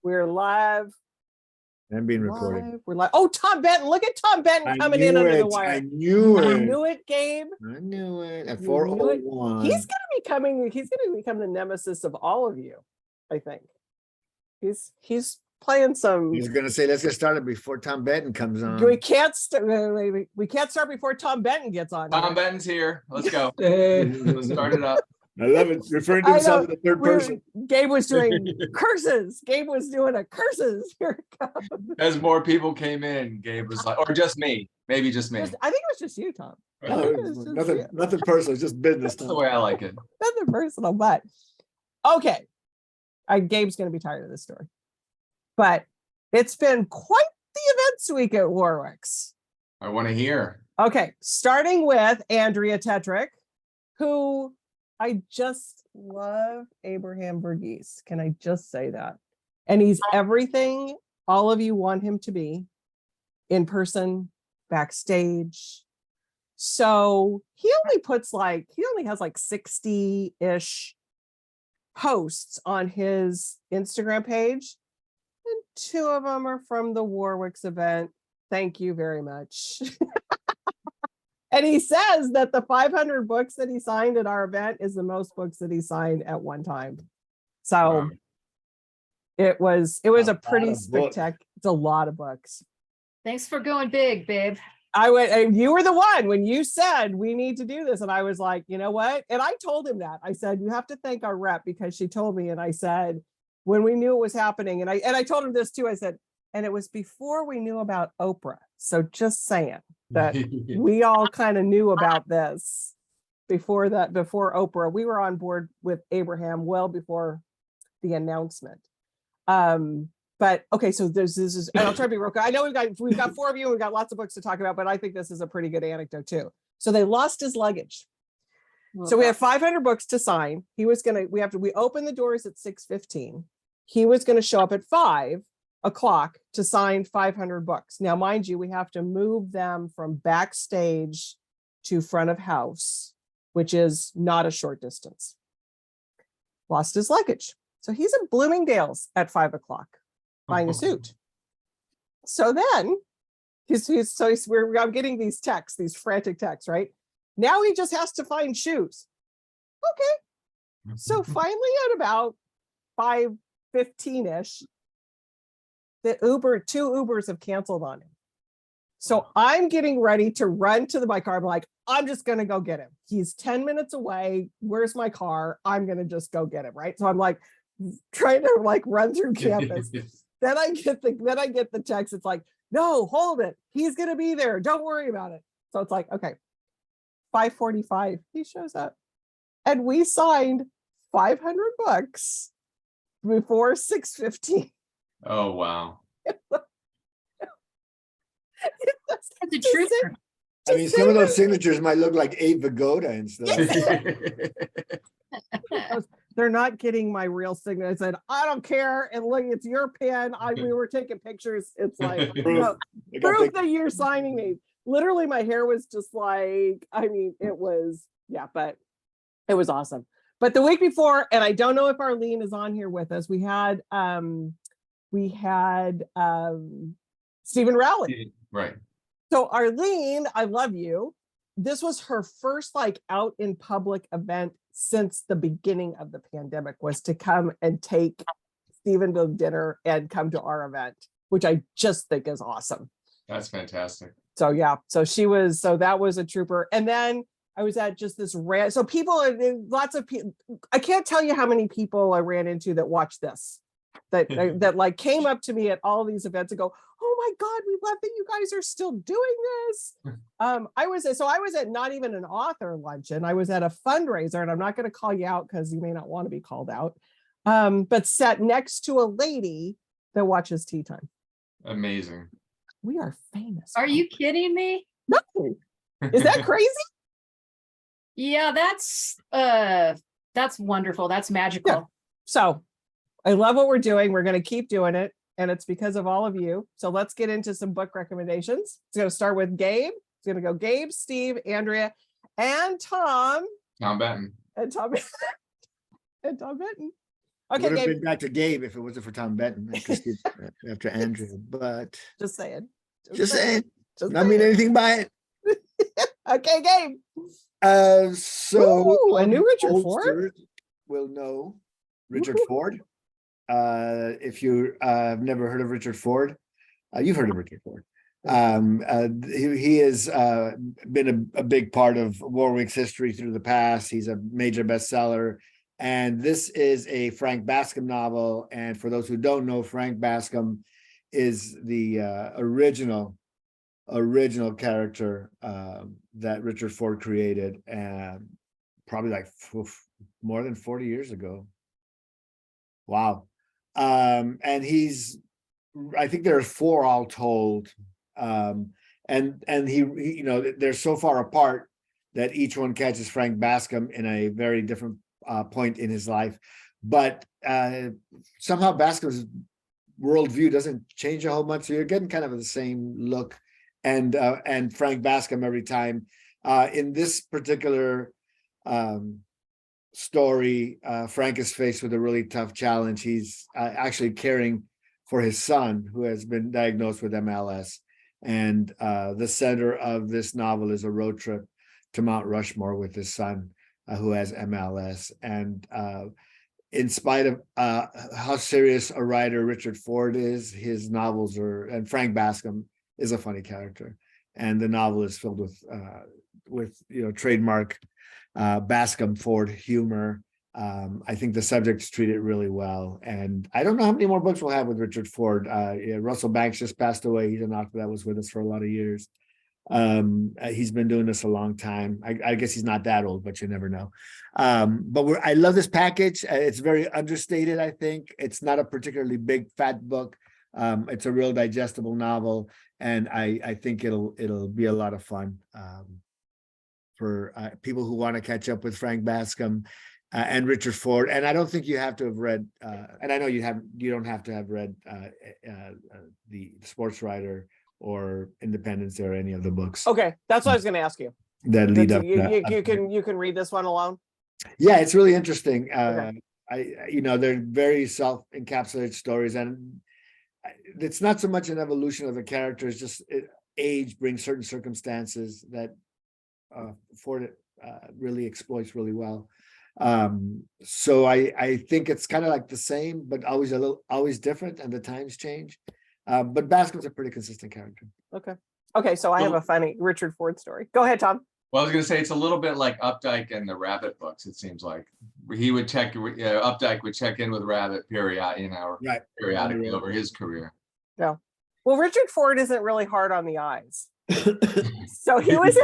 We're live. And being recorded. We're live. Oh, Tom Benton. Look at Tom Benton coming in under the wire. I knew I it. knew it, Gabe. I knew it. At You knew it. 4:01. He's gonna become the nemesis of all of you, I think. He's playing some. He's gonna say, let's get started before Tom Benton comes on. We can't start before Tom Benton gets on. Tom Benton's here. Let's go. Let's Start it up. I love it. Referring to I himself know. in the third person. Gabe was doing curses. Gabe was doing a curses. Here it comes. As more people came in, Gabe was like, or just me, maybe just me. I think it was just you, Tom. Nothing personal, it's just business. That's the way I like it. Nothing personal, but okay. Gabe's going to be tired of this story, but it's been quite the events week at Warwick's. I want to hear. Okay, starting with Andrea Tetrick, who I just love. Abraham Verghese. Can I just say that? And he's everything all of you want him to be, in person, backstage. So he only has like 60-ish posts on his Instagram page, and 2 of them are from the Warwick's event. Thank you very much. And he says that the 500 books that he signed at our event is the most books that he signed at one time. So Wow. it was a pretty spectacular. It's a lot of books. Thanks for going big, babe. You were the one when you said we need to do this, and I was like, you know what? And I told him that. I said, you have to thank our rep, because she told me, and I said, when we knew it was happening, and I told him this too. I said, and it was before we knew about Oprah. So just saying that we all kind of knew about this before Oprah. We were on board with Abraham well before the announcement. But okay, so this is, and I'll try to be real quick. I know we've got 4 of you, and we've got lots of books to talk about, but I think this is a pretty good anecdote too. So they lost his luggage. So we have 500 books to sign. We opened the doors at 6:15. He was going to show up at 5 o'clock to sign 500 books. Now, mind you, we have to move them from backstage to front of house, which is not a short distance. Lost his luggage. So he's at Bloomingdale's at 5 o'clock buying a suit. So then I'm getting these texts, these frantic texts, right? Now he just has to find shoes. Okay. So finally at about 5:15-ish, the 2 Ubers have canceled on him. So I'm getting ready to run to my car. I'm like, I'm just going to go get him. He's 10 minutes away. Where's my car? I'm going to just go get him. Right. So I'm like trying to run through campus. Then I get the text. It's like, no, hold it. He's going to be there. Don't worry about it. So it's like, okay, 5:45, he shows up, and we signed 500 books before 6:15. Oh, wow. That's a trooper. I mean, some of those signatures might look like Abe Vigoda and stuff. They're not getting my real signature. I said, I don't care. And look, it's your pen. We were taking pictures. It's like, proof that you're signing me. Literally, my hair was just like, I mean, it was, yeah, but it was awesome. But the week before, and I don't know if Arlene is on here with us, we had Stephen Rowley. Right. So Arlene, I love you. This was her first out in public event since the beginning of the pandemic, was to come and take Stephen to dinner and come to our event, which I just think is awesome. That's fantastic. So yeah, so that was a trooper. And then I was at just this lots of people. I can't tell you how many people I ran into that watched this, that came up to me at all these events and go, oh my God, we love that you guys are still doing this. I was at not even an author luncheon. I was at a fundraiser, and I'm not going to call you out because you may not want to be called out, but sat next to a lady that watches Tea Time. Amazing. We are famous. Are you kidding me? No. Is that crazy? Yeah, that's wonderful. That's magical. Yeah. So I love what we're doing. We're going to keep doing it, and it's because of all of you. So let's get into some book recommendations. It's going to start with Gabe. It's going to go Gabe, Steve, Andrea, and Tom. Tom Benton. And Tom and Tom Benton. Okay, Would have Gabe, been back to Gabe if it wasn't for Tom Benton after Andrew, but just saying. just saying, Just not mean saying. anything by it. Okay, Gabe. So Ooh, a all new the Richard Ford? oldsters will know Richard Woohoo. Ford. If you have never heard of Richard Ford, you've heard of Richard Ford. He has been a big part of Warwick's history through the past. He's a major bestseller. And this is a Frank Bascom novel. And for those who don't know, Frank Bascom is the original character that Richard Ford created, and probably like more than 40 years ago. Wow. And I think there are 4 all told. And he, you know, they're so far apart that each one catches Frank Bascom in a very different point in his life. But somehow Bascom's worldview doesn't change a whole much. So you're getting kind of the same look and Frank Bascom every time. In this particular story, Frank is faced with a really tough challenge. He's actually caring for his son, who has been diagnosed with MLS. And the center of this novel is a road trip to Mount Rushmore with his son, who has MLS. And in spite of how serious a writer Richard Ford is, his novels and Frank Bascom is a funny character. And the novel is filled with trademark Bascom Ford humor. I think the subjects treat it really well. And I don't know how many more books we'll have with Richard Ford. Russell Banks just passed away. He's an author that was with us for a lot of years. He's been doing this a long time. I guess he's not that old, but you never know. But I love this package. It's very understated, I think. It's not a particularly big, fat book. It's a real digestible novel. And I think it'll be a lot of fun for people who want to catch up with Frank Bascom and Richard Ford. And I don't think you have to have read, and I know you don't have to have read the Sports Writer or Independence or any of the books Okay, that's what I was going to ask you. that lead up. You can read this one alone. Yeah, it's really interesting. Okay. They're very self-encapsulated stories, and it's not so much an evolution of the characters, just age brings certain circumstances that Ford really exploits really well. So I think it's kind of like the same, but always different, and the times change. But Bascom's a pretty consistent character. Okay, so I have a funny Richard Ford story. Go ahead, Tom. Well, I was gonna say it's a little bit like Updike and the Rabbit books. It seems like he would Updike would check in with Rabbit periodically over his career. Yeah. Well, Richard Ford isn't really hard on the eyes. So he was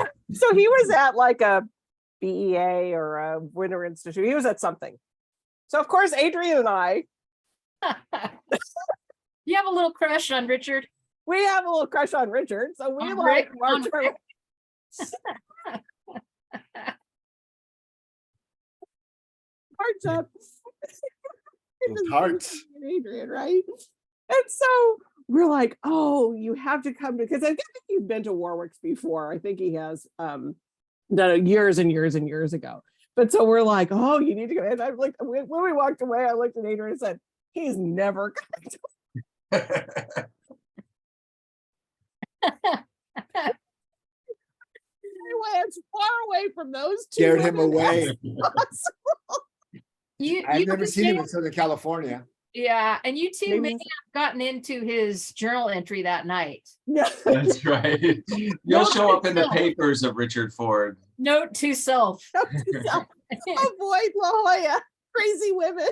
at like a BEA or a Winter Institute. He was at something. So of course, Adrian and I, You have a little crush on Richard. we have a little crush on Richard. So we On like Rick, march on Rick. up. Those hearts. Adrian, right? And so we're like, oh, you have to come because I think he's been to Warwick's before. I think he has done it years and years and years ago. But so we're like, oh, you need to go. And I'm like, when we walked away, I looked at Adrian and said, he's never coming to It's far away from those two. Scared him women away. as possible. I've never seen him may- in Southern California. Yeah, and you two may Maybe- have gotten into his journal entry that night. Yeah. That's right. You'll show up in the papers of Richard Ford. Note to self. Avoid La Jolla, crazy women.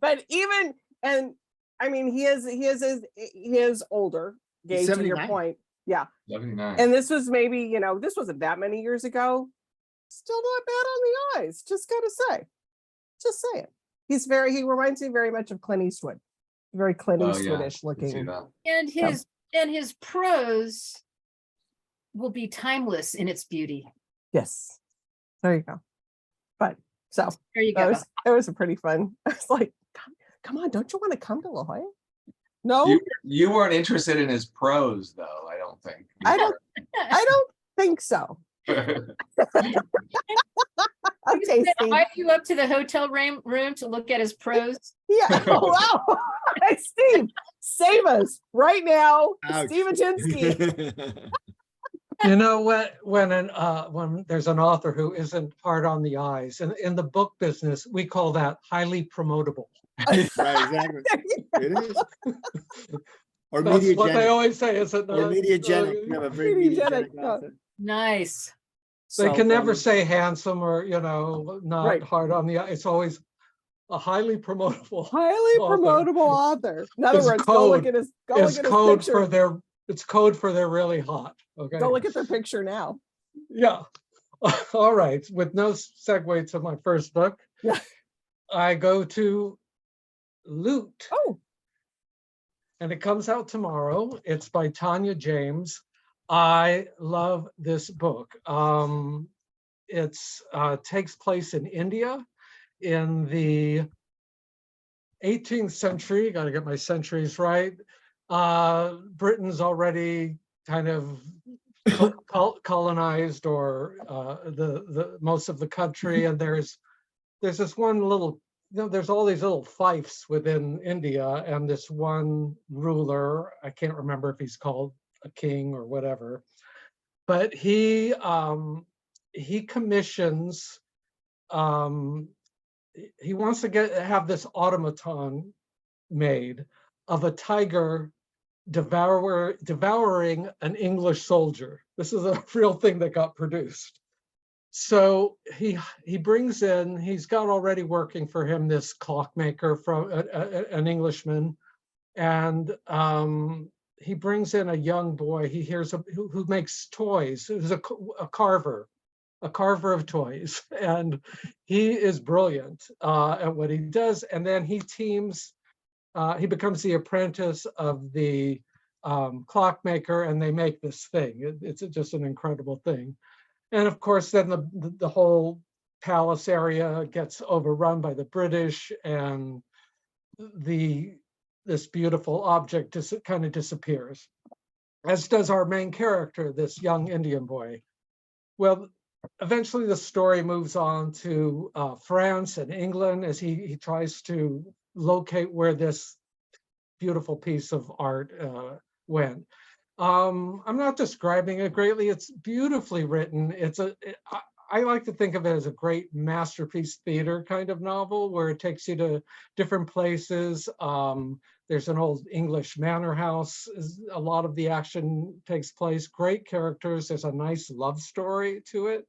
But even, and I mean, he is older, Gabe, to your 79. point. Yeah. 79. And this was maybe, this wasn't that many years ago. Still not bad on the eyes. Just gotta say. Just saying. He reminds me very much of Clint Eastwood. Very Clint Oh, yeah. Eastwoodish I can see looking. that. And his prose will be timeless in its beauty. Yes. There you go. But so There you that go. was a pretty fun. I was like, come on, don't you want to come to La Jolla? No, You weren't interested in his prose, though, I don't think. I don't think so. Okay, Can I Steve. invite you up to the hotel room to look at his prose? Yeah. Oh, wow. Hey, Steve, save us right now. Ouch. Steve Ajinsky. You know, when there's an author who isn't hard on the eyes, and in the book business, we call that highly promotable. Right, exactly. It is. Or That's what they mediagenic. always say, is it Or not? mediagenic. We have a very Mediagenic, mediagenic author. Nice. They So can never funny. say handsome or, you know, not Right. hard on the eye. It's always a highly promotable. Highly author. promotable author. In other His words, go look code at his go look It's at his code picture. for their, it's code for they're really hot. Okay. Go look at their picture now. Yeah. All right. With no segue to my first book, Yeah. I go to Loot. Oh, And it comes out tomorrow. It's by Tanya James. I love this book. It's takes place in India in the 18th century. Got to get my centuries right. Britain's already kind of colonized, or the most of the country, and there's this one little, there's all these little fiefs within India, and this one ruler, I can't remember if he's called a king or whatever, but he commissions, he wants to have this automaton made of a tiger devouring an English soldier. This is a real thing that got produced. So he brings in, he's got already working for him this clockmaker from an Englishman, and he brings in a young boy. He hears who makes toys. Who's a carver of toys, and he is brilliant at what he does. And then he teams. He becomes the apprentice of the clockmaker, and they make this thing. It's just an incredible thing. And of course, then the whole palace area gets overrun by the British, and this beautiful object just kind of disappears, as does our main character, this young Indian boy. Well, eventually the story moves on to France and England as he tries to locate where this beautiful piece of art went. I'm not describing it greatly. It's beautifully written. I like to think of it as a great masterpiece theater kind of novel, where it takes you to different places. There's an old English manor house. A lot of the action takes place. Great characters. There's a nice love story to it.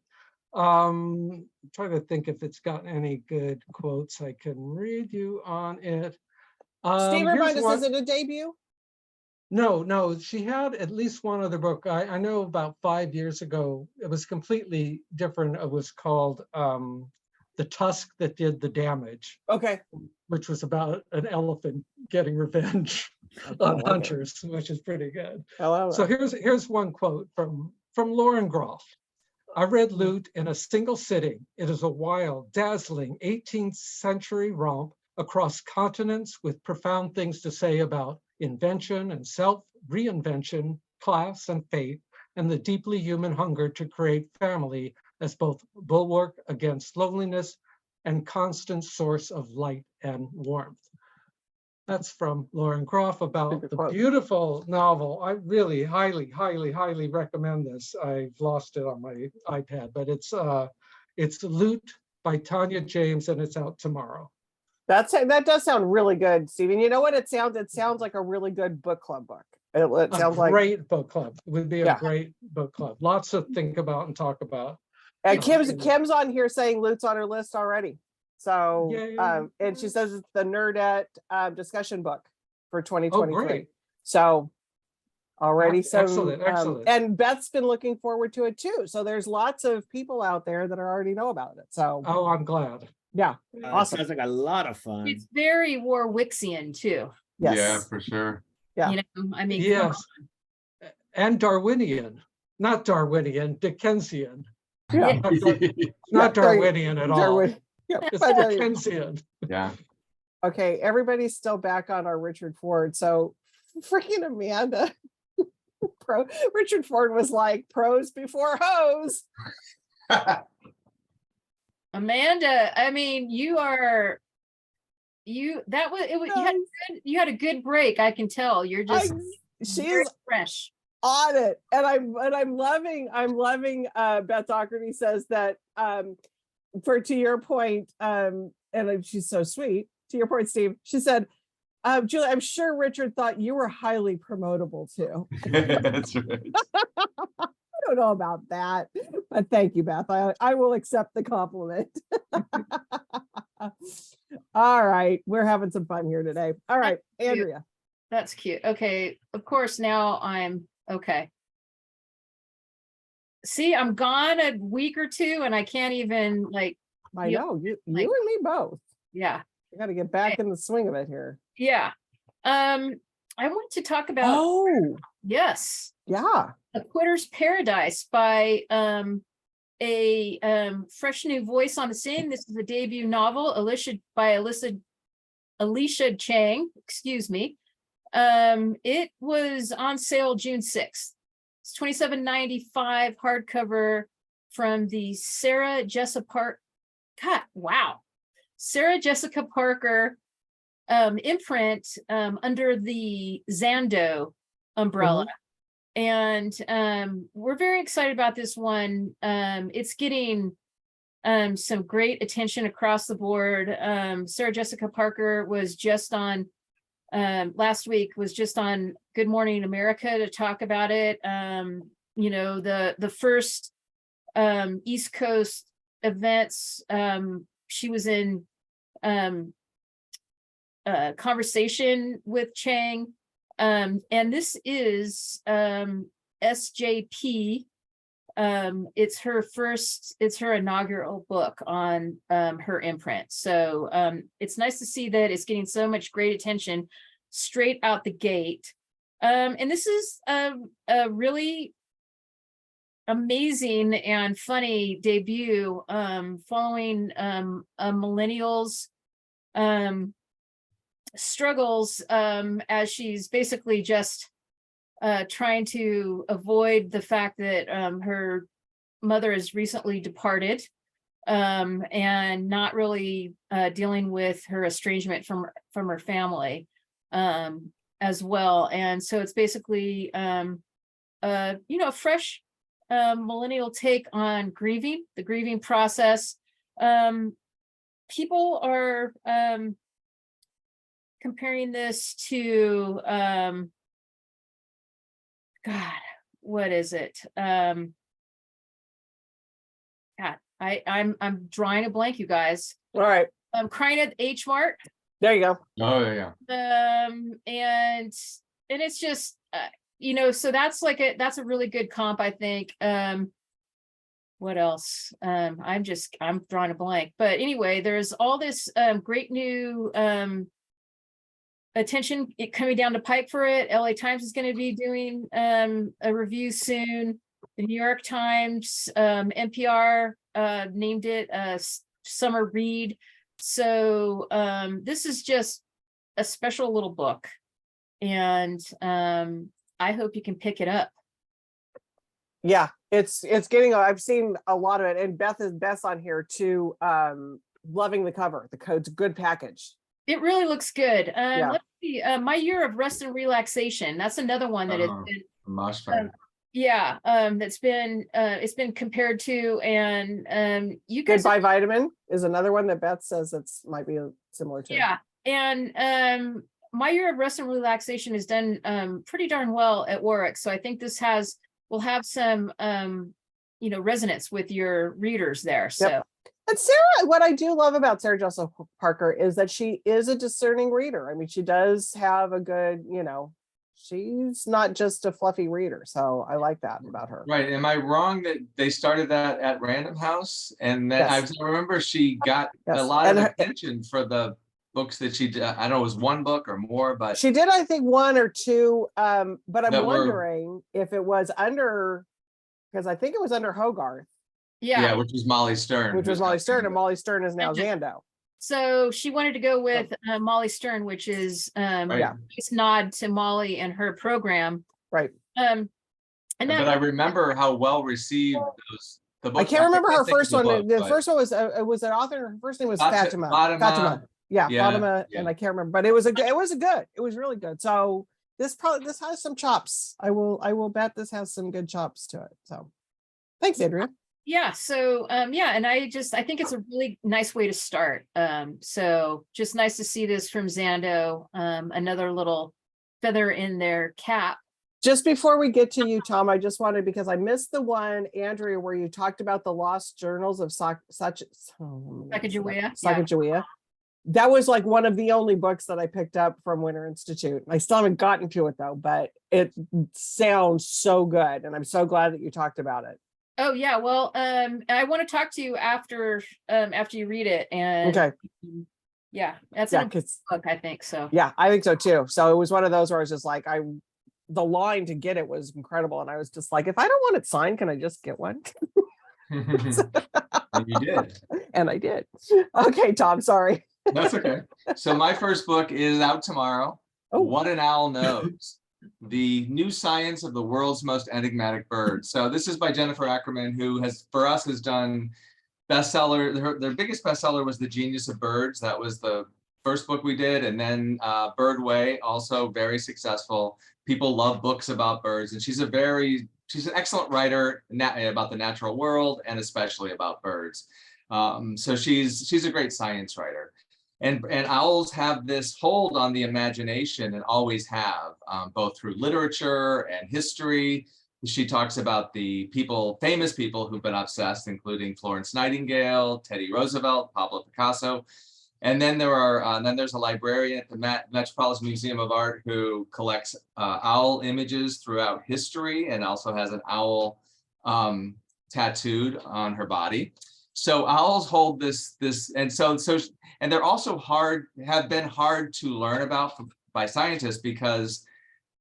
I'm trying to think if it's got any good quotes I can read you on it. Steve, Here's remind us, one. is it a debut? No, she had at least one other book. I know about 5 years ago, it was completely different. It was called The Tusk That Did the Damage, Okay. which was about an elephant getting revenge on hunters, which is pretty good. Hello. So here's one quote from Lauren Groff. I read Loot in a single sitting. It is a wild, dazzling 18th century romp across continents with profound things to say about invention and self-reinvention, class and fate, and the deeply human hunger to create family as both bulwark against loneliness and constant source of light and warmth. That's from Lauren Groff about the beautiful novel. I really highly, highly, highly recommend this. I've lost it on my iPad, but it's Loot by Tanya James, and it's out tomorrow. That does sound really good, Stephen. You know what it sounds? It sounds like a really good book club book. It sounds like a great book club. It would be a Yeah. great book club. Lots to think about and talk about. Kim's on here saying Loot's on her list already. So Yay. And she says it's the Nerdette discussion book for 2023. great. So already Excellent. And Beth's been looking forward to it too. So there's lots of people out there that already know about it. So Oh, I'm glad. yeah, awesome. Sounds like a lot of fun. It's very Warwicksian too. Yes. Yeah, for sure. Yeah. You know, I mean, come Yes. on. And Darwinian. Not Darwinian, Dickensian. Yeah. Not there you- Darwinian at all. Darwin. Yeah, It's but there you- Dickensian. Yeah. Okay, everybody's still back on our Richard Ford. So freaking Amanda. Richard Ford was like pros before hose. Amanda, I mean, you are, that was, it was, you had a good break. I can tell. You're just very She's fresh. on it, and I'm loving Beth Doherty says that to your point, she's so sweet. To your point, Steve, she said, Julie, I'm sure Richard thought you were highly promotable too. That's right. I don't know about that, but thank you, Beth. I will accept the compliment. All right, we're having some fun here today. All right, Andrea. That's cute. Okay, of course, now I'm okay. See, I'm gone a week or two and I can't even like. I know you and me both. Yeah. I got to get back in the swing of it here. Yeah. I want to talk about. Oh, yes. Yeah. A Quitter's Paradise by a fresh new voice on the scene. This is a debut novel, Alicia Chang, excuse me. It was on sale June 6th. It's $27.95 hardcover from the Sarah Jessica Parker imprint under the Zando umbrella. And we're very excited about this one. It's getting some great attention across the board. Sarah Jessica Parker was just on last week, was just on Good Morning America to talk about it. You know, the first East Coast events, she was in conversation with Chang. And this is SJP. It's her inaugural book on her imprint. So it's nice to see that it's getting so much great attention straight out the gate. And this is a really amazing and funny debut following a millennial's struggles as she's basically just trying to avoid the fact that her mother has recently departed and not really dealing with her estrangement from her family as well. And so it's basically a fresh millennial take on grieving, the grieving process. People are comparing this to God, what is it? God, I'm drawing a blank, you guys. All right. I'm crying at H Mart. There you go. Oh yeah. And it's just so that's a really good comp, I think. What else? I'm drawing a blank. But anyway, there's all this great new attention coming down the pipe for it. LA Times is going to be doing a review soon. The New York Times, NPR named it a summer read. So this is just a special little book, and I hope you can pick it up. Yeah, it's getting. I've seen a lot of it, and Beth's on here too. Loving the cover. The code's good package. It really looks good. Let's see. My Year of Rest and Relaxation. That's another one that has been. Yeah, that's been it's been compared to, and you guys. Goodbye Vitamin is another one that Beth says might be similar to. Yeah, and My Year of Rest and Relaxation is done pretty darn well at Warwick, so I think this will have some resonance with your readers there. So. Yep. And Sarah, what I do love about Sarah Jessica Parker is that she is a discerning reader. I mean, she does have a good, she's not just a fluffy reader. So I like that about her. Right. Am I wrong that they started that at Random House? And then I remember she got a lot of attention for the books that she did. I don't know, it was one book or more, but she did, I think, one or two. But I'm wondering if it was because I think it was under Hogarth. Yeah, which was Molly Stern. And Molly Stern is now Zando. So she wanted to go with Molly Stern, which is nice nod to Molly and her program. Right. But I remember how well received The I book- can't remember her think of first the one. book, The but- first one was it was an author. Her first name was Fatima. Fatima. Yeah, Yeah, Fatima, yeah. and I can't remember, but it was good. It was really good. So this has some chops. I will bet this has some good chops to it. So thanks, Andrea. Yeah, so yeah, and I think it's a really nice way to start. So just nice to see this from Zando. Another little feather in their cap. Just before we get to you, Tom, I just wanted, because I missed the one, Andrea, where you talked about the lost journals of Sacagawea, yeah. Sacagawea. That was like one of the only books that I picked up from Winter Institute. I still haven't gotten to it though, but it sounds so good. And I'm so glad that you talked about it. Oh yeah, well, I want to talk to you after you read it, and Okay. yeah, that's Yeah, an important 'cause- book, I think so. yeah, I think so too. So it was one of those where I was just like, the line to get it was incredible. And I was just like, if I don't want it signed, can I just get one? And you did. And I did. Okay, Tom, sorry. That's okay. So my first book is out tomorrow. Oh. What an Owl Knows: The New Science of the World's Most Enigmatic Bird. So this is by Jennifer Ackerman, who has done bestseller. Their biggest bestseller was The Genius of Birds. That was the first book we did. And then Birdway, also very successful. People love books about birds. And she's an excellent writer about the natural world and especially about birds. So she's a great science writer. And owls have this hold on the imagination and always have, both through literature and history. She talks about the famous people who've been obsessed, including Florence Nightingale, Teddy Roosevelt, Pablo Picasso. And then there's a librarian at the Metropolitan Museum of Art who collects owl images throughout history and also has an owl tattooed on her body. So owls hold this, and they're also have been hard to learn about by scientists because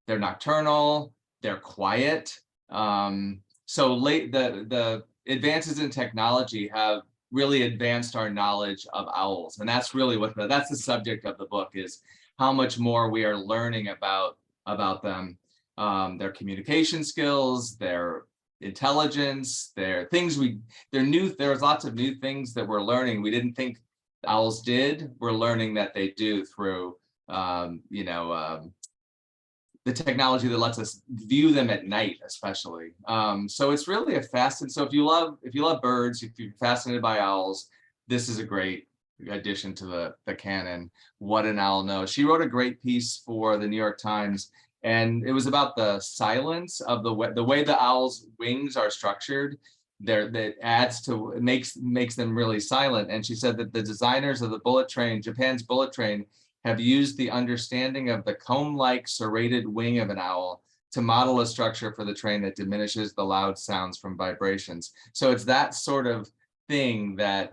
they're nocturnal, they're quiet. So the advances in technology have really advanced our knowledge of owls. And that's really that's the subject of the book, is how much more we are learning about them, their communication skills, their intelligence, there's lots of new things that we're learning we didn't think owls did. We're learning that they do through the technology that lets us view them at night, especially. So it's really a fascinating. So if you love birds, if you're fascinated by owls, this is a great addition to the canon. What an Owl Knows. She wrote a great piece for the New York Times, and it was about the silence of the way the owl's wings are structured. That makes them really silent. And she said that the designers of the bullet train, Japan's bullet train, have used the understanding of the comb-like serrated wing of an owl to model a structure for the train that diminishes the loud sounds from vibrations. So it's that sort of thing that,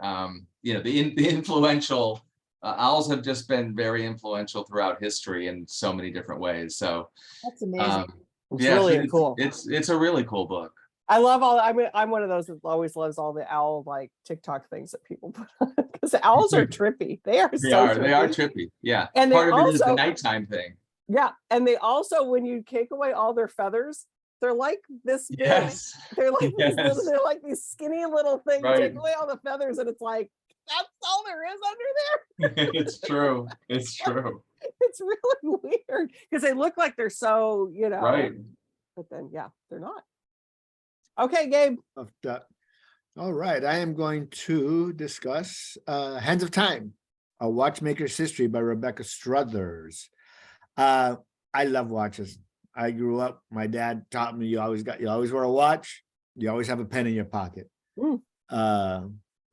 the influential owls have just been very influential throughout history in so many different ways. So That's amazing. It's really cool. It's a really cool book. I love I'm one of those that always loves all the owl like TikTok things that people put on, because the owls are trippy. They are They are trippy. Yeah. And part of it is the also- nighttime thing. Yeah. And they also, when you take away all their feathers, they're like this big. Yes. They're like Yes. they're like these skinny little things. Right. Take away all the feathers, and it's like, that's all there is under there. It's true. It's true. It's really weird because they look like they're so, Right. But then they're not. Okay, Gabe. All right, I am going to discuss Hands of Time, A Watchmaker's History by Rebecca Struthers. I love watches. I grew up, my dad taught me you always wear a watch, you always have a pen in your pocket.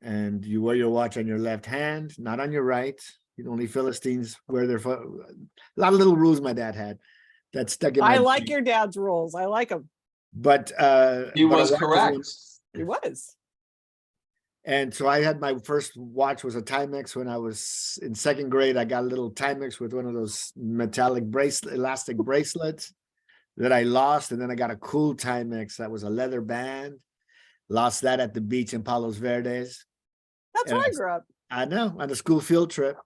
And you wear your watch on your left hand, not on your right. Only Philistines wear their foot. A lot of little rules my dad had that stuck in my I like brain. your dad's rules. I like them. But He but a was watch is correct. He was. And so I had my first watch was a Timex when I was in second grade. I got a little Timex with one of those metallic elastic bracelets that I lost. And then I got a cool Timex that was a leather band. Lost that at the beach in Palos Verdes. That's And where I grew up. I know, on a school field trip.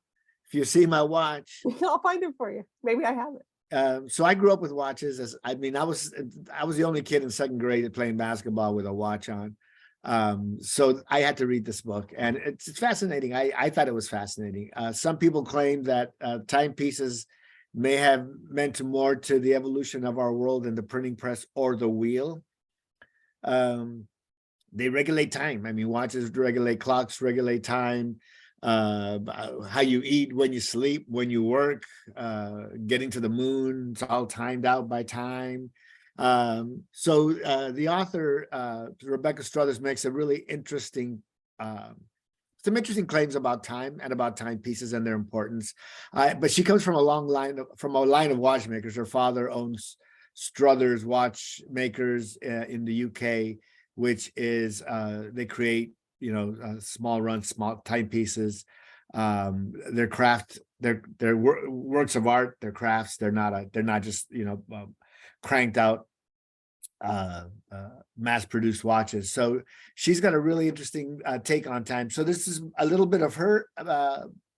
If you see my watch. I'll find it for you. Maybe I have it. So I grew up with watches. I was the only kid in second grade playing basketball with a watch on. So I had to read this book, and it's fascinating. I thought it was fascinating. Some people claim that timepieces may have meant more to the evolution of our world than the printing press or the wheel. They regulate time. I mean, watches regulate, clocks regulate time, how you eat, when you sleep, when you work, getting to the moon, it's all timed out by time. So the author, Rebecca Struthers, makes a really interesting, some interesting claims about time and about timepieces and their importance. But she comes from a line of watchmakers. Her father owns Struthers watchmakers in the UK, which is they create, small runs, small timepieces. Their craft, their works of art, their crafts. They're not just cranked out mass-produced watches. So she's got a really interesting take on time. So this is a little bit of her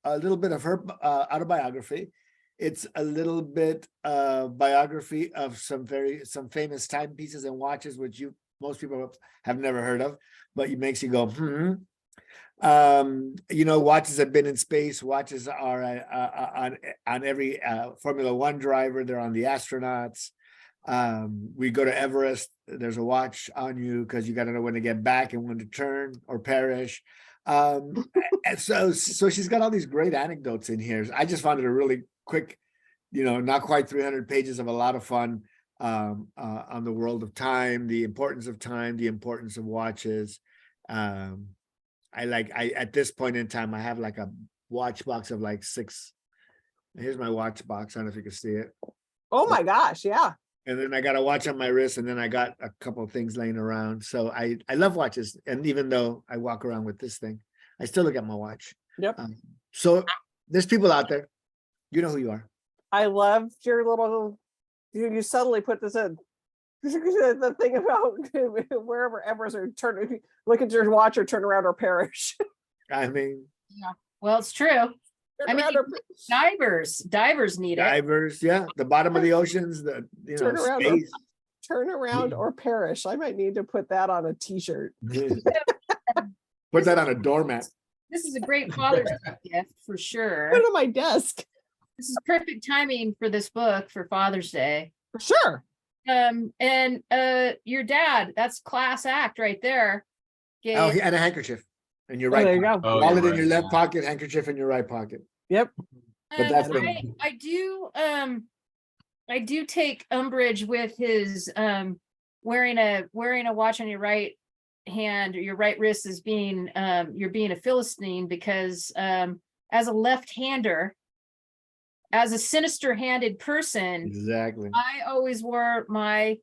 autobiography. It's a little bit biography of some famous timepieces and watches, which most people have never heard of, but it makes you go, watches have been in space. Watches are on every Formula One driver. They're on the astronauts. We go to Everest. There's a watch on you because you got to know when to get back and when to turn or perish. And so she's got all these great anecdotes in here. I just found it a really quick, not quite 300 pages of a lot of fun on the world of time, the importance of time, the importance of watches. At this point in time, I have like a watch box of like 6. Here's my watch box. I don't know if you can see it. Oh my gosh, yeah. And then I got a watch on my wrist, and then I got a couple of things laying around. So I love watches. And even though I walk around with this thing, I still look at my watch. Yep. So there's people out there. You know who you are. I loved your little, you suddenly put this in. The thing about wherever Everest or look at your watch or turn around or perish. I mean, Well, it's true. I mean, divers need it. divers, yeah. The bottom of the oceans, Turn around, space. turn around or perish. I might need to put that on a t-shirt. Put that on a doormat. This is a great Father's Day gift for sure. Put it on my desk. This is perfect timing for this book for Father's Day. For sure. And your dad, that's class act right there. Oh, Gave, and a handkerchief in your Oh, right there you pocket. go. Wallet in right, your left yeah. pocket, handkerchief in your right pocket. Yep. but that's been- I do take umbrage with his wearing a watch on your right hand or your right wrist as being you're being a Philistine, because as a left-hander, as a sinister-handed person, Exactly. I always wore I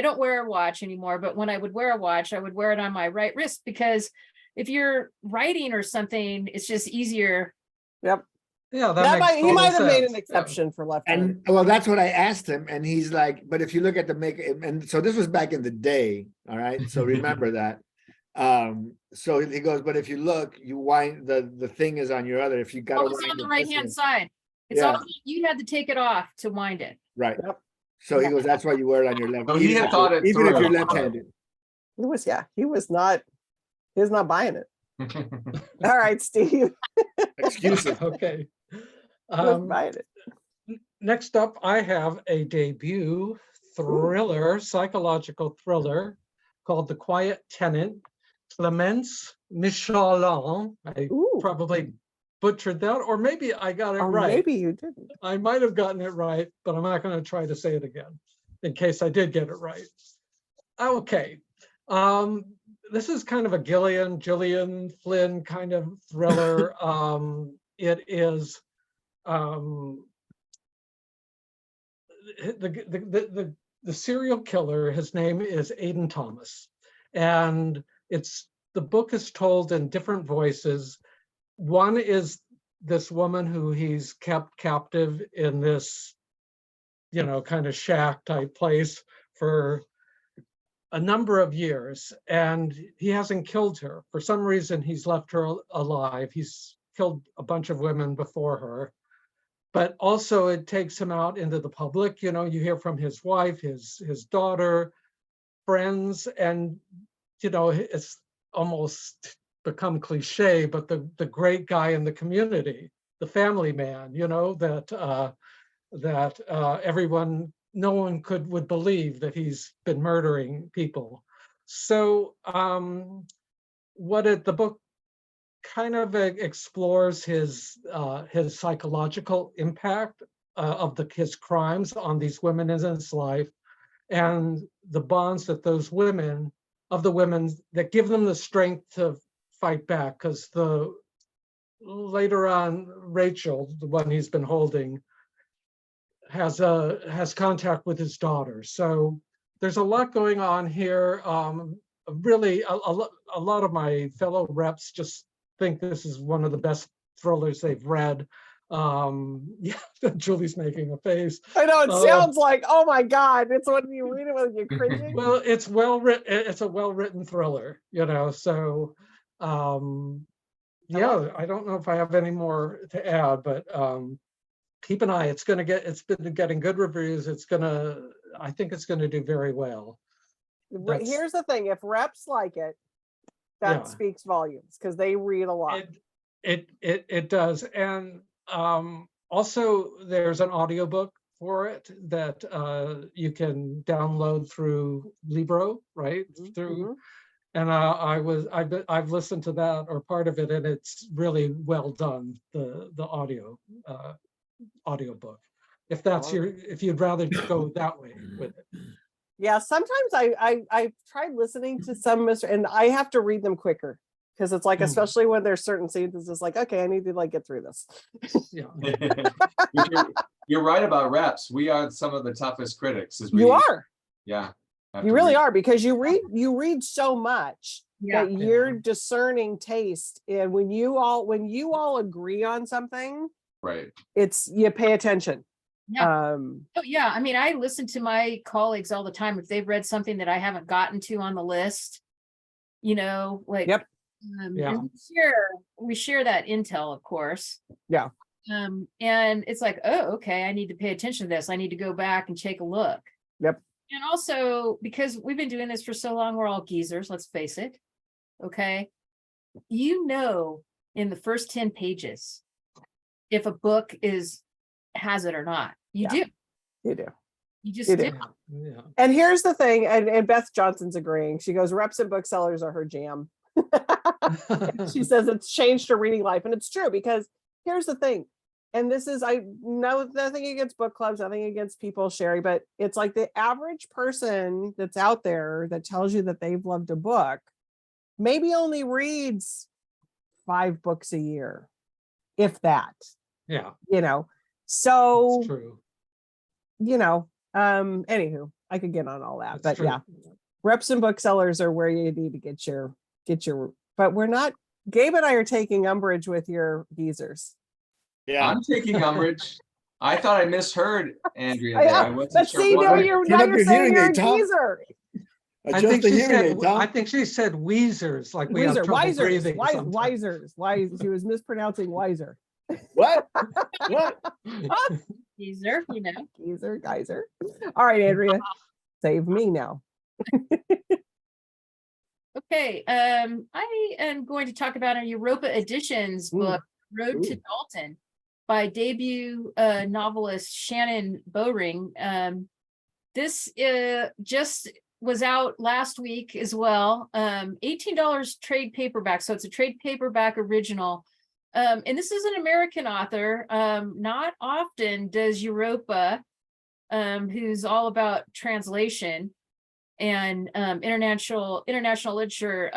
don't wear a watch anymore, but when I would wear a watch, I would wear it on my right wrist, because if you're writing or something, it's just easier. Yep. Yeah, He might have made an sense. exception for left. And well, that's what I asked him, and he's like, "But if you look at the make," and so this was back in the day, all right. So remember that. So he goes, "But if you look, you wind the thing is on your other. If you got Oh, it's on the right hand side. It's Yeah. all, you had to take it off to wind it. right?" Yep. So he goes, "That's why you wear it on your left." So he even had if thought you're- it even if through. you're left-handed. He was not buying it. All right, Steve. Excuses. Okay. He was Um, buying it. Next up, I have a debut thriller, psychological thriller called The Quiet Tenant. Clemence Michelin. I Ooh. probably butchered that, or maybe I got it Or right. maybe you didn't. I might have gotten it right, but I'm not going to try to say it again in case I did get it right. Okay. This is kind of a Gillian Flynn kind of thriller. It is the serial killer. His name is Aidan Thomas, and the book is told in different voices. One is this woman who he's kept captive in this, kind of shack type place for a number of years, and he hasn't killed her. For some reason, he's left her alive. He's killed a bunch of women before her, but also it takes him out into the public. You hear from his wife, his daughter, friends, and it's almost become cliche, but the great guy in the community, the family man, that everyone, no one would believe that he's been murdering people. So the book kind of explores his psychological impact of his crimes on these women in his life, and the bonds that the women that give them the strength to fight back. Because later on, Rachel, the one he's been holding, has contact with his daughter. So there's a lot going on here. Really, a lot of my fellow reps just think this is one of the best thrillers they've read. Yeah, Julie's making a face. I know it sounds like, oh my God, it's when you read it when you're cringing. Well, it's well written. It's a well-written thriller, so yeah, I don't know if I have any more to add, but keep an eye. It's been getting good reviews. I think it's gonna do very well. Here's the thing, if reps like it, that Yeah. speaks volumes, because they read a lot. It does. And also there's an audiobook for it that you can download through Libro, right? Mhm. And I've listened to that, or part of it, and it's really well done, the audiobook. If you'd rather go that way with it. Yeah, sometimes I've tried listening to some and I have to read them quicker, because it's like, especially when there's certain scenes, it's just like, okay, I need to get through this. Yeah. You're right about reps. We are some of the toughest critics. You are. Yeah. You really are, because you read so much Yeah. that you're discerning taste, and when you all agree on something, Right. you pay attention. Yeah. Oh, yeah. I mean, I listen to my colleagues all the time if they've read something that I haven't gotten to on the list. Like, Yep. Yeah. And we share that intel, of course. Yeah. And it's like, oh, okay, I need to pay attention to this. I need to go back and take a look. Yep. And also, because we've been doing this for so long, we're all geezers, let's face it. Okay. In the first 10 pages, if a book has it or not. You do. You do. You just You do. do. Yeah. And here's the thing, and Beth Johnson's agreeing. She goes, reps and booksellers are her jam. She says it's changed her reading life. And it's true, because here's the thing. And this is, I know nothing against book clubs, nothing against people sharing, but it's like the average person that's out there that tells you that they've loved a book maybe only reads 5 books a year, if that. Yeah. So, It's true. Anywho, I could get on all that, That's but true. yeah, reps and booksellers are where you need to get your, but we're not, Gabe and I are taking umbrage with your geezers. Yeah. I'm taking umbrage. I thought I misheard Andrea I there. I know, wasn't but sure see, what- now Turn you're up your saying hearing you're a aid, Tom. geezer. Adjust the hearing aid, Tom. I think she said Weezers, like we have trouble Wisers, breathing. wisers, she was mispronouncing wiser. What? What? Geezer, Geezer, geyser. All right, Andrea, save me now. Okay, I am going to talk about a Europa Editions Ooh. book, Road to Ooh. Dalton, by debut novelist Shannon Bowring. This just was out last week as well. $18 trade paperback, so it's a trade paperback original. And this is an American author. Not often does Europa, who's all about translation and international literature,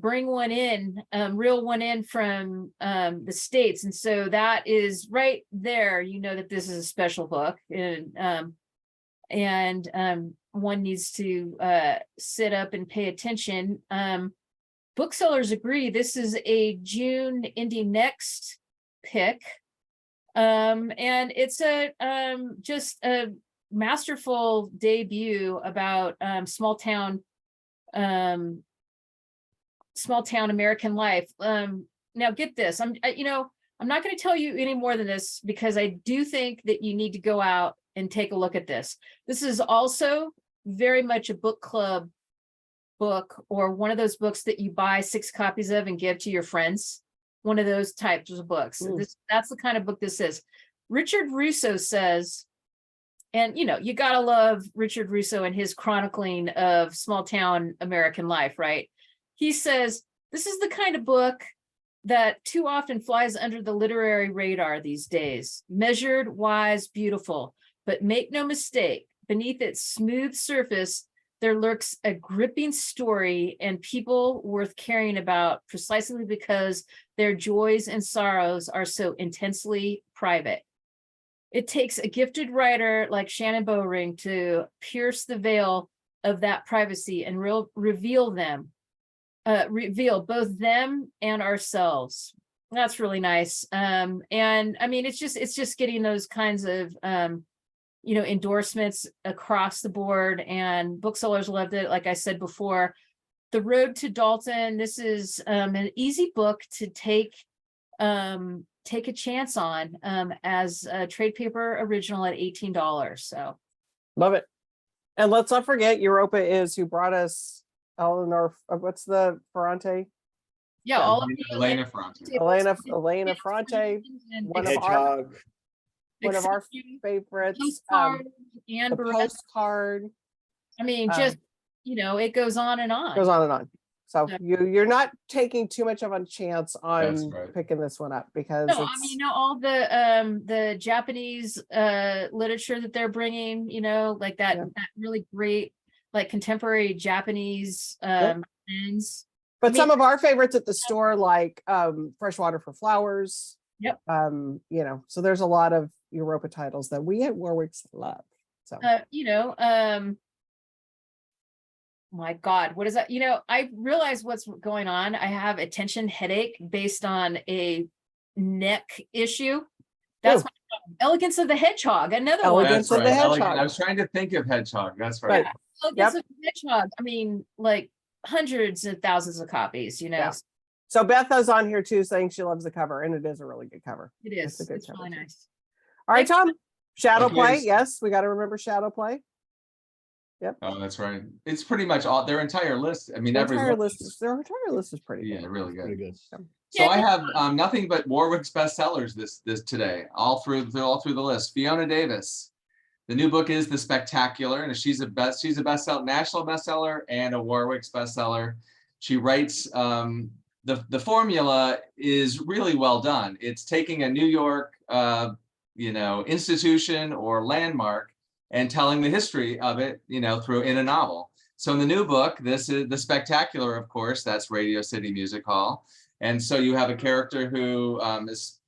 bring one in, reel one in from the States. And so that is right there, that this is a special book, and one needs to sit up and pay attention. Booksellers agree this is a June Indie Next pick. And it's just a masterful debut about small town American life. Now get this, I'm not going to tell you any more than this, because I do think that you need to go out and take a look at this. This is also very much a book club book or one of those books that you buy 6 copies of and give to your friends. One of those types of books. Mm. That's the kind of book this is. Richard Russo says, and you know, you gotta love Richard Russo and his chronicling of small town American life, right? He says, this is the kind of book that too often flies under the literary radar these days. Measured, wise, beautiful, but make no mistake, beneath its smooth surface, there lurks a gripping story and people worth caring about precisely because their joys and sorrows are so intensely private. It takes a gifted writer like Shannon Bowring to pierce the veil of that privacy and reveal both them and ourselves. That's really nice. And I mean, it's just getting those kinds of, endorsements across the board, and booksellers loved it. Like I said before, The Road to Dalton, this is an easy book to take a chance on as a trade paper original at $18. So Love it. And let's not forget, Europa is who brought us Eleanor. What's the Ferrante? yeah, all of the Elena Ferrante. Elena Ferrante, and one of our Hedgehog. one of our Exception, favorites. postcard, and The Barrett. postcard I mean, um, just it goes on and on. goes on and on. So Yeah. you're not taking too much of a chance on right. picking this one up because No, I it's, mean, all the Japanese literature that they're bringing, like that Yeah. that really great like contemporary Japanese Yep. lens. but I some mean- of our favorites at the store, like Freshwater for Flowers. Yep. So there's a lot of Europa titles that we at Warwick's love. So My God, what is that? I realize what's going on. I have a tension headache based on a neck issue. That's Ooh. my problem. Elegance of the Hedgehog, another one. Elegance That's of the right. Hedgehog. I was trying to think of Hedgehog. That's Right. right. Elegance of the Hedgehog. I mean, like hundreds of thousands of copies, Yeah. So Beth is on here too, saying she loves the cover, and it is a really good cover. It It's is. a good It's really cover, too. nice. All right, Tom. Shadow Okay, Play. so- Yes, we got to remember Shadow Play. Oh, that's right. It's pretty much all their entire list. I mean, Their every entire book list is- is their entire list is pretty yeah, good. really Pretty good. good. So I have nothing but Warwick's bestsellers this today, all through the list. Fiona Davis. The new book is The Spectacular, and she's a national bestseller and a Warwick's bestseller. She writes the formula is really well done. It's taking a New York institution or landmark and telling the history of it, through in a novel. So in the new book, this is The Spectacular, of course, that's Radio City Music Hall. And so you have a character who is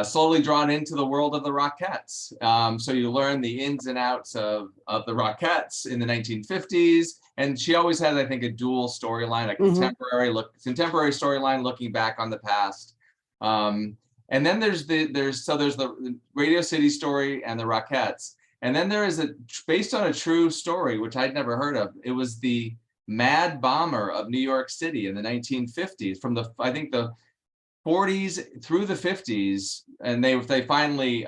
slowly drawn into the world of the Rockettes. So you learn the ins and outs of the Rockettes in the 1950s. And she always has, I think, a dual storyline, a contemporary storyline looking back on the past. And then there's the Radio City story and the Rockettes. And then there is based on a true story, which I'd never heard of. It was the Mad Bomber of New York City in the 1950s, from the 40s through the 50s, and they finally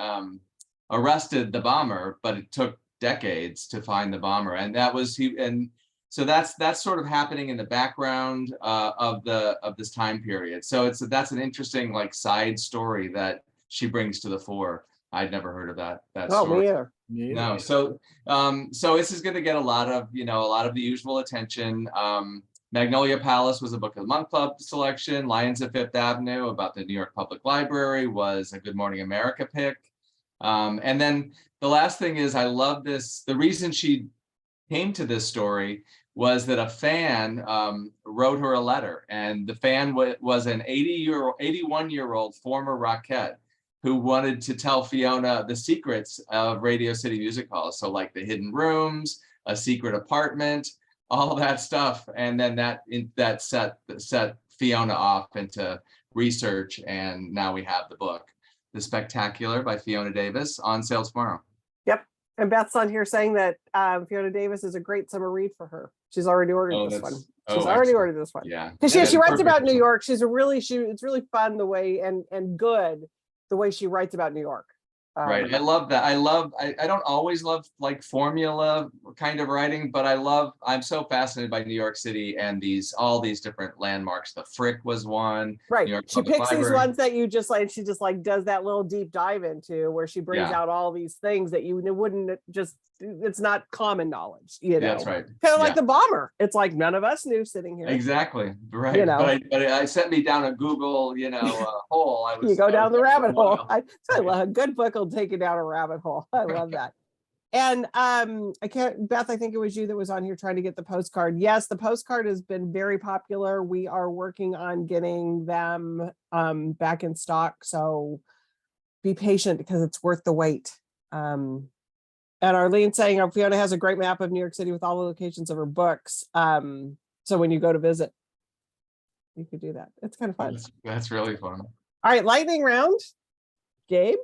arrested the bomber, but it took decades to find the bomber, and so that's sort of happening in the background of this time period. So that's an interesting side story that she brings to the fore. I'd never heard of that Oh, story. me either. No, so this is going to get a lot of the usual attention. Magnolia Palace was a Book of the Month Club selection. Lions of Fifth Avenue about the New York Public Library was a Good Morning America pick. And then the last thing is, I love this. The reason she came to this story was that a fan wrote her a letter, and the fan was an 81-year-old former Rockette who wanted to tell Fiona the secrets of Radio City Music Hall. So like the hidden rooms, a secret apartment, all that stuff. And then that set Fiona off into research. And now we have the book, The Spectacular by Fiona Davis, on sale tomorrow. Yep. And Beth's on here saying that Fiona Davis is a great summer read for her. She's already ordered this one. She's already excellent. ordered this one. Yeah. Because Yeah, she writes perfect about for New summer. York. It's really fun the way and good the way she writes about New York. Right. I love that. I don't always love like formula kind of writing, but I'm so fascinated by New York City and all these different landmarks. The Frick was one. Right. New York She Public picks these Library. ones that you just like, she just like does that little deep dive into where she brings Yeah. out all these things that you wouldn't just, it's not common knowledge, you know. That's right. Kind of like Yeah. the bomber. It's like none of us knew sitting here. Exactly. Right. You know. But I sent me down a Google, hole. You go down the rabbit hole. Right. I love a good book will take you down a rabbit hole. I love that. And I can't, Beth, I think it was you that was on here trying to get the postcard. Yes, the postcard has been very popular. We are working on getting them back in stock. So be patient because it's worth the wait. And Arlene saying Fiona has a great map of New York City with all the locations of her books. So when you go to visit, you could do that. It's kind of fun. That's really fun. All right, lightning round. Gabe?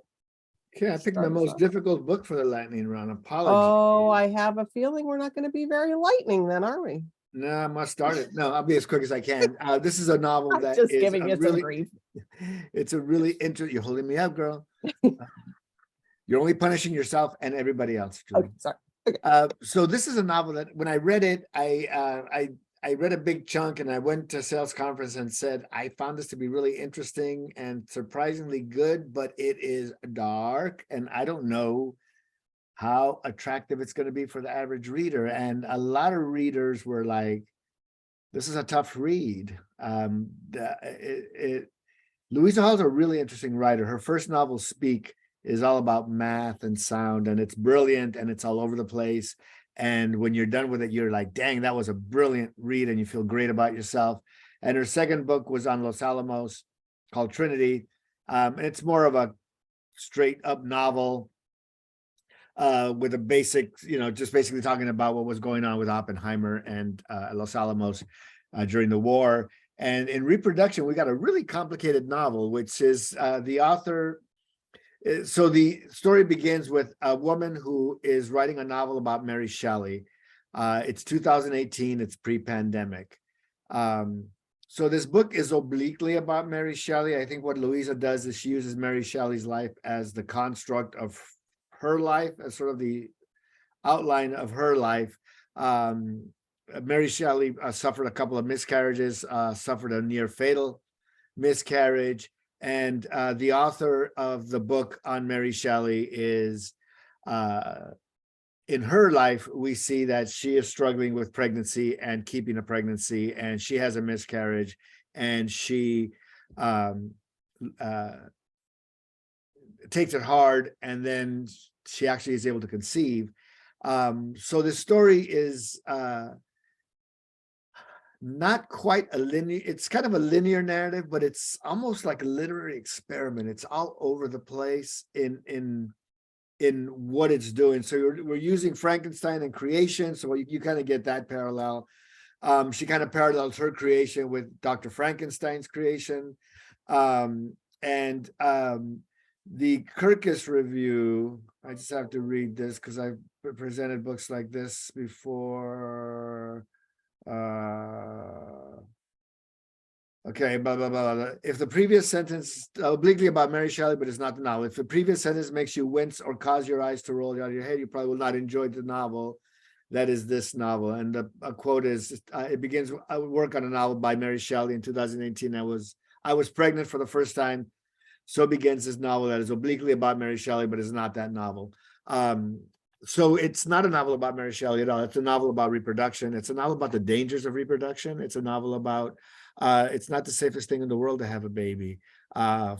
Okay, I picked my Start us most off. difficult book for the lightning round. Apologies. Oh, I have a feeling we're not going to be very lightning then, are we? No, I must start it. No, I'll be as quick as I can. This is a novel I'm that just is giving a you some really, grief. it's a really interesting. You're holding me up, girl. You're only punishing yourself and everybody else. Julie. Okay, sorry. So this is a novel that when I read it, I read a big chunk and I went to a sales conference and said, I found this to be really interesting and surprisingly good, but it is dark and I don't know how attractive it's going to be for the average reader. And a lot of readers were like, this is a tough read. Louisa Hall's a really interesting writer. Her first novel, Speak, is all about math and sound, and it's brilliant and it's all over the place. And when you're done with it, you're like, dang, that was a brilliant read, and you feel great about yourself. And her second book was on Los Alamos called Trinity. And it's more of a straight up novel with a basic, just basically talking about what was going on with Oppenheimer and Los Alamos during the war. And in Reproduction, we got a really complicated novel, which is the author. So the story begins with a woman who is writing a novel about Mary Shelley. It's 2018, it's pre-pandemic. So this book is obliquely about Mary Shelley. I think what Louisa does is she uses Mary Shelley's life as the construct of her life, as sort of the outline of her life. Mary Shelley suffered a couple of miscarriages, suffered a near fatal miscarriage. And the author of the book on Mary Shelley is, in her life, we see that she is struggling with pregnancy and keeping a pregnancy, and she has a miscarriage, and she takes it hard, and then she actually is able to conceive. So the story is not quite a linear, it's kind of a linear narrative, but it's almost like a literary experiment. It's all over the place in what it's doing. So we're using Frankenstein and creation, so you kind of get that parallel. She kind of parallels her creation with Dr. Frankenstein's creation. The Kirkus Review, I just have to read this because I've presented books like this before. Okay, blah, blah, blah, blah. If the previous sentence, obliquely about Mary Shelley, but it's not the novel. If the previous sentence makes you wince or cause your eyes to roll out of your head, you probably will not enjoy the novel. That is this novel. And a quote is, it begins, I would work on a novel by Mary Shelley in 2018. I was pregnant for the first time. So begins this novel that is obliquely about Mary Shelley, but is not that novel. So it's not a novel about Mary Shelley at all. It's a novel about reproduction. It's a novel about the dangers of reproduction. It's a novel about, it's not the safest thing in the world to have a baby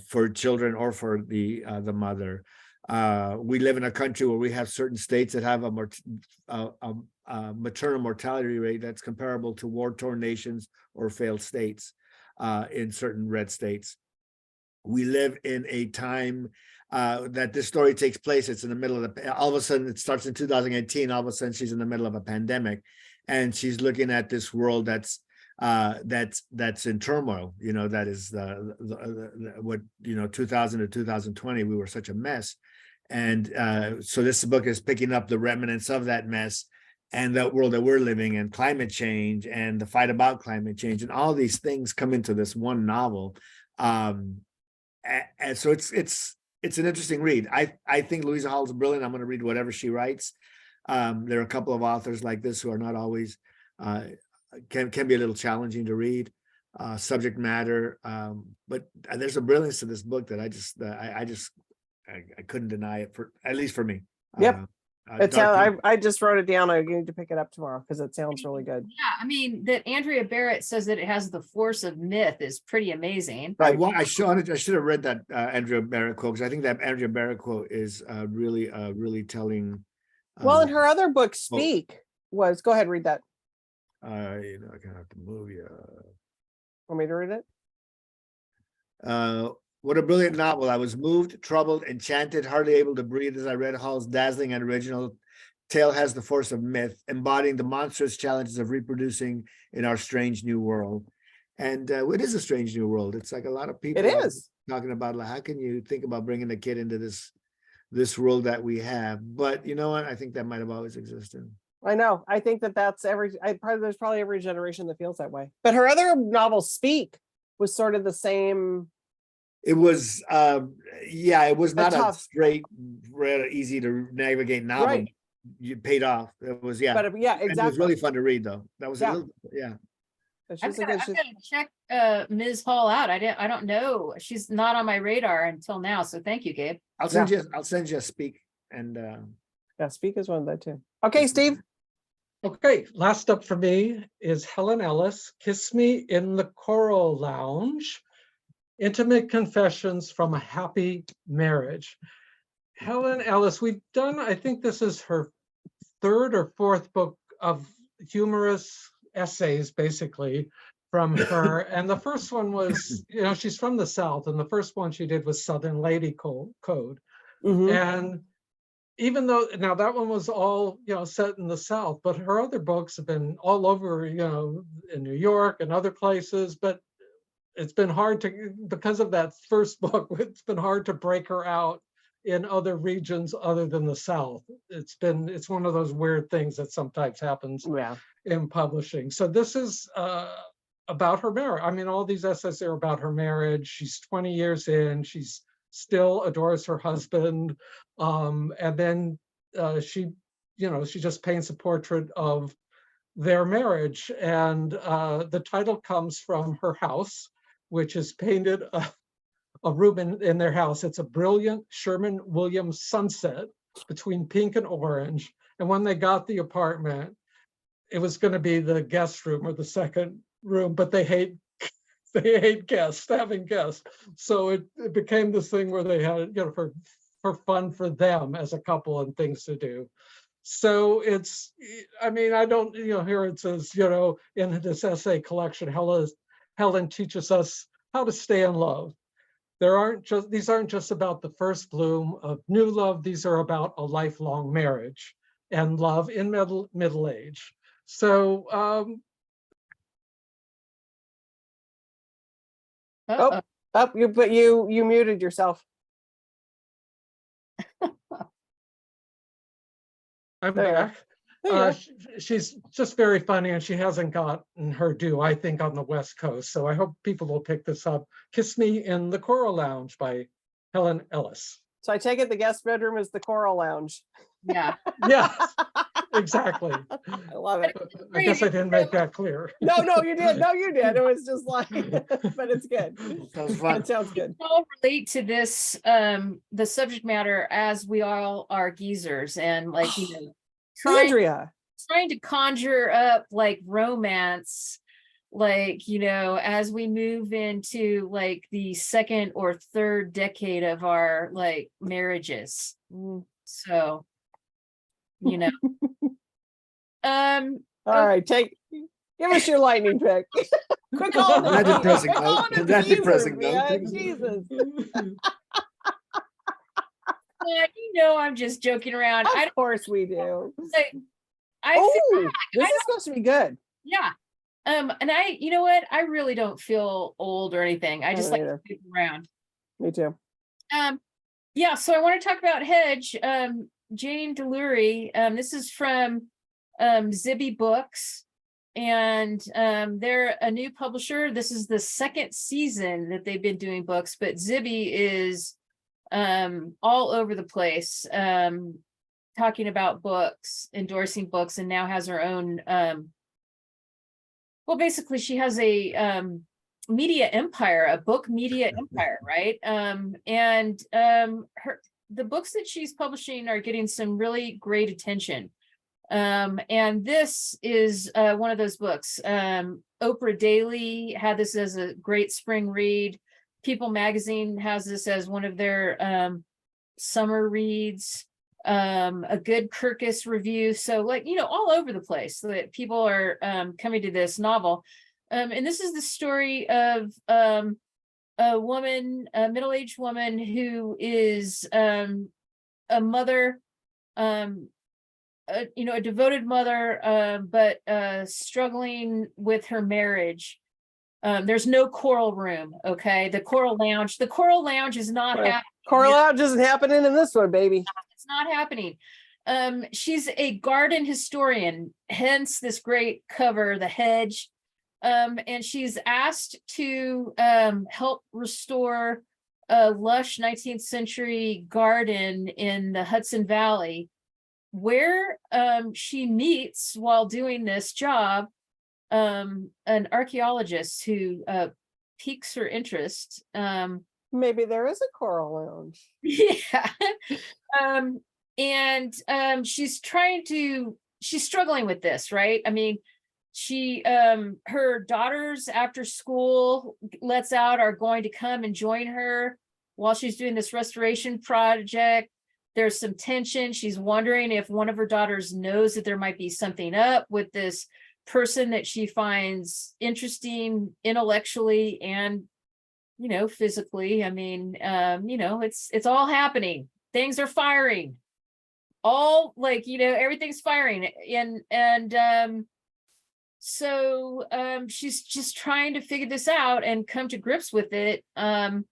for children or for the mother. We live in a country where we have certain states that have a maternal mortality rate that's comparable to war-torn nations or failed states in certain red states. We live in a time that this story takes place. It's in the middle of all of a sudden it starts in 2018. All of a sudden she's in the middle of a pandemic, and she's looking at this world that's in turmoil. That is what 2000 to 2020 we were such a mess, and so this book is picking up the remnants of that mess and that world that we're living in, climate change and the fight about climate change, and all these things come into this one novel. And so it's it's an interesting read. I think Louisa Hall's brilliant. I'm going to read whatever she writes. There are a couple of authors like this who are not always can be a little challenging to read. Subject matter, but there's a brilliance to this book that I couldn't deny it, for at least for me. Yep. It Dark sounds, I just wrote it down. I need to pick it up tomorrow because it sounds really good. Yeah, I mean, that Andrea Barrett says that it has the force of myth is pretty amazing. Right. I should have read that Andrea Barrett quote, because I think that Andrea Barrett quote is really telling. Well, and her other book, Speak, was, go ahead, read that. I kind of have to move you. Want me to read it? What a brilliant novel. I was moved, troubled, enchanted, hardly able to breathe as I read Hall's dazzling and original tale has the force of myth, embodying the monstrous challenges of reproducing in our strange new world. And it is a strange new world. It's like a lot of people It is. talking about, like, how can you think about bringing a kid into this world that we have? But you know what? I think that might have always existed. I know. I think that's there's probably every generation that feels that way. But her other novel, Speak, was sort of the same. It was, it was not a tough. straight, easy to navigate novel. Right. You paid off. It was, yeah. But yeah, And it was exactly. really fun to read, though. That was Yeah. a little, yeah. But I've she's a gotta, good- I've gotta check Ms. Hall out. I don't know. She's not on my radar until now. So thank you, Gabe. I'll send you a speak, and yeah, Speak is one of that too. Okay, Steve. Okay, last up for me is Helen Ellis, Kiss Me in the Coral Lounge, Intimate Confessions from a Happy Marriage. Helen Ellis, we've done, I think this is her third or fourth book of humorous essays, basically, from her. And the first one was, she's from the South, and the first one she did was Southern Lady Code. Mhm. And even though now that one was all set in the South, but her other books have been all over, in New York and other places. But it's been hard to, because of that first book, it's been hard to break her out in other regions other than the South. It's one of those weird things that sometimes happens Yeah. in publishing. So this is about her marriage. I mean, all these essays are about her marriage. She's 20 years in. She's still adores her husband. And then she just paints a portrait of their marriage. And the title comes from her house, which is painted a room in their house. It's a brilliant Sherman-Williams sunset between pink and orange. And when they got the apartment, it was going to be the guest room or the second room, but they hate having guests. So it became this thing where they had, for fun for them as a couple and things to do. So it's, I mean, I don't, here it says, in this essay collection, Helen teaches us how to stay in love. These aren't just about the first bloom of new love. These are about a lifelong marriage and love in middle age. So, Uh-oh. You muted yourself. I'm There you back. There you go. She's just very funny, and she hasn't gotten her due, I think, on the West Coast. So I hope people will pick this up. Kiss Me in the Coral Lounge by Helen Ellis. So I take it the guest bedroom is the Coral Lounge. Yeah. Yeah, exactly. I love it. I guess I didn't make that clear. No, you did. No, you did. It was just like, but it's good. sounds fun. It sounds good. All relate to this, the subject matter, as we all are geezers, and Andrea. trying to conjure up like romance, as we move into like the second or third decade of our like marriages. So, All right, give us your lightning pick. Quick on That depressing quick note. on the That teaser, depressing note. man. Jesus. I'm just joking around. Of course we do. I Oh, this is supposed to be good. yeah. And you know what? I really don't feel old or anything. I just don't like either. to move around. Me too. Yeah, so I want to talk about Hedge. Jane Delury. This is from Zibby Books, and they're a new publisher. This is the second season that they've been doing books, but Zibby is all over the place, talking about books, endorsing books, and now has her own, well, basically she has a media empire, a book media empire, right? The books that she's publishing are getting some really great attention. And this is one of those books. Oprah Daily had this as a great spring read. People Magazine has this as one of their summer reads. A good Kirkus review. So like, all over the place that people are coming to this novel. And this is the story of a woman, a middle-aged woman who is a mother, a devoted mother, but struggling with her marriage. There's no Coral Room, okay? The Coral Lounge is not Right. happening. Coral Lounge isn't happening in this one, baby. It's not happening. She's a garden historian, hence this great cover, The Hedge. And she's asked to help restore a lush 19th century garden in the Hudson Valley, where she meets, while doing this job, an archaeologist who piques her interest. Maybe there is a Coral Lounge. Yeah. She's struggling with this, right? I mean, her daughters after school lets out are going to come and join her while she's doing this restoration project. There's some tension. She's wondering if one of her daughters knows that there might be something up with this person that she finds interesting intellectually and, physically. I mean, it's all happening. Things are firing. All everything's firing. So she's just trying to figure this out and come to grips with it. So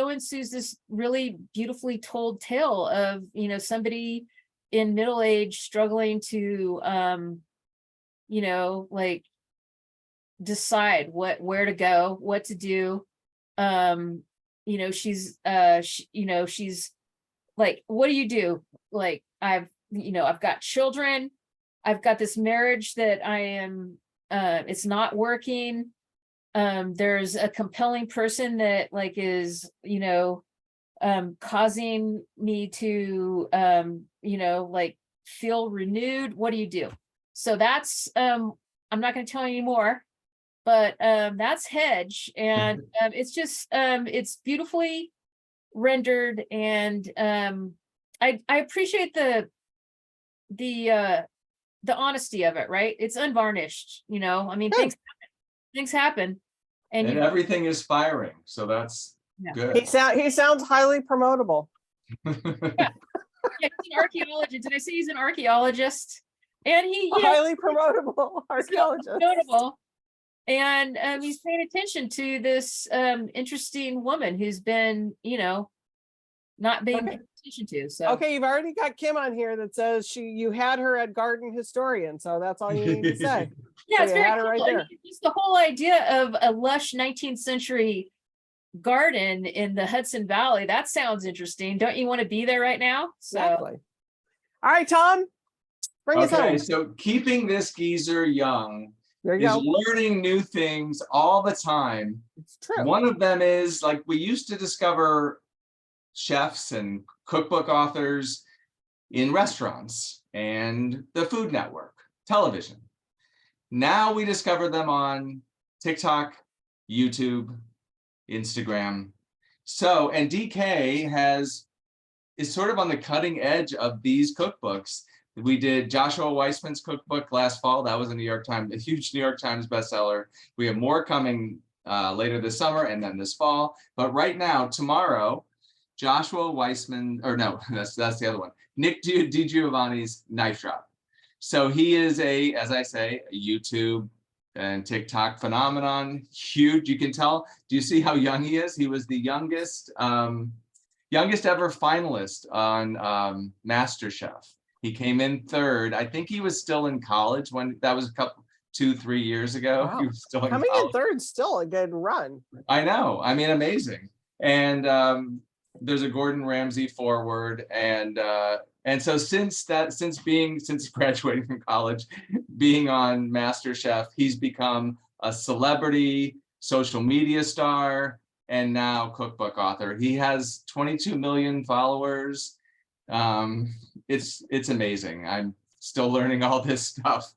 ensues this really beautifully told tale of, somebody in middle age struggling to, decide where to go, what to do. She's like, what do you do? Like, I've got children. I've got this marriage that I am, it's not working. There's a compelling person that is, causing me to, feel renewed. What do you do? So that's, I'm not going to tell you anymore, but that's Hedge. And it's just, it's beautifully rendered. And I appreciate the honesty of it, right? It's unvarnished, I mean, things happen. And everything is firing. So that's good. He sounds highly promotable. He's an archaeologist. Did I say he's an archaeologist? And he Highly promotable archaeologist. notable. And he's paying attention to this interesting woman who's been, not being paid attention to. So Okay, you've already got Kim on here that says you had her at Garden Historian, so that's all you need to say. yeah, it's So you very had it cool. right I there. mean, just the whole idea of a lush 19th century garden in the Hudson Valley. That sounds interesting. Don't you want to be there right now? So Exactly. All right, Tom, bring us Okay, home. so keeping this geezer young There you is go. learning new things all the time. It's true. One of them is, like, we used to discover chefs and cookbook authors in restaurants and the Food Network, television. Now we discover them on TikTok, YouTube, Instagram. So, and DK is sort of on the cutting edge of these cookbooks. We did Joshua Weissman's cookbook last fall. That was a huge New York Times bestseller. We have more coming later this summer and then this fall. But right now, tomorrow, Joshua Weissman, or no, that's the other one. Nick DiGiovanni's Knife Drop. So he is as I say, a YouTube and TikTok phenomenon. Huge, you can tell. Do you see how young he is? He was the youngest ever finalist on MasterChef. He came in third. I think he was still in college when that was 2-3 years ago. Wow. He was still in Coming in college. third, still a good run. I know. I mean, amazing. And there's a Gordon Ramsay forward, and so since graduating from college, being on MasterChef, he's become a celebrity, social media star, and now cookbook author. He has 22 million followers. It's amazing. I'm still learning all this stuff.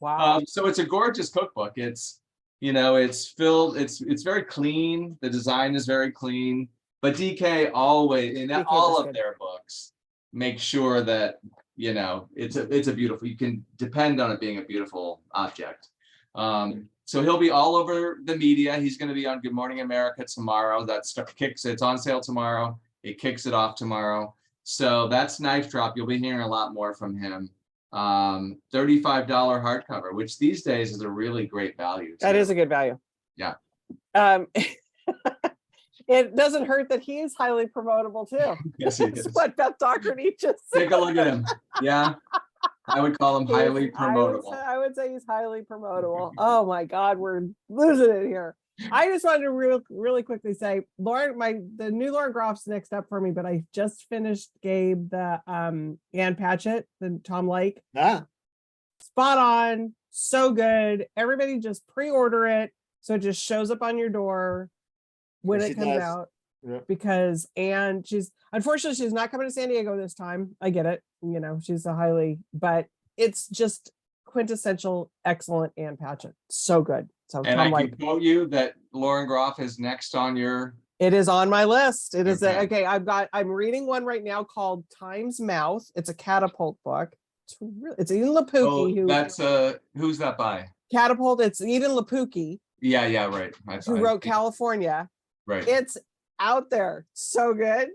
Wow. So it's a gorgeous cookbook. It's, it's filled, it's very clean. The design is very clean, but DK always, in DK all does of good. their books, make sure that, it's a beautiful, you can depend on it being a beautiful object. So he'll be all over the media. He's going to be on Good Morning America tomorrow. It's on sale tomorrow. It kicks it off tomorrow. So that's Knife Drop. You'll be hearing a lot more from him. $35 hardcover, which these days is a really great value. That too. is a good value. Yeah. It doesn't hurt that he is highly promotable too. Yes, he That's is. what Beth Doherty just said. Take a look at him. Yeah. I would call him highly promotable. I would say he's highly promotable. Oh my God, we're losing it here. I just wanted to really quickly say, the new Lauren Groff's next up for me, but I just finished Gabe, the Ann Patchett, the Tom Lake. Ah, Spot on, so good. Everybody just pre-order it, so it just shows up on your door when She it comes does. out. Yeah. Because Anne, unfortunately she's not coming to San Diego this time. I get it, she's but it's just quintessential excellent Ann Patchett. So good. So And Tom I Lake. can quote you that Lauren Groff is next on your. It is on my list. It is Okay. I'm reading one right now called Time's Mouth. It's a Catapult book. It's Eden Lapuki Who's that by? Catapult. It's Eden Lapuki Yeah, right. who wrote California. Right. It's out there. So good.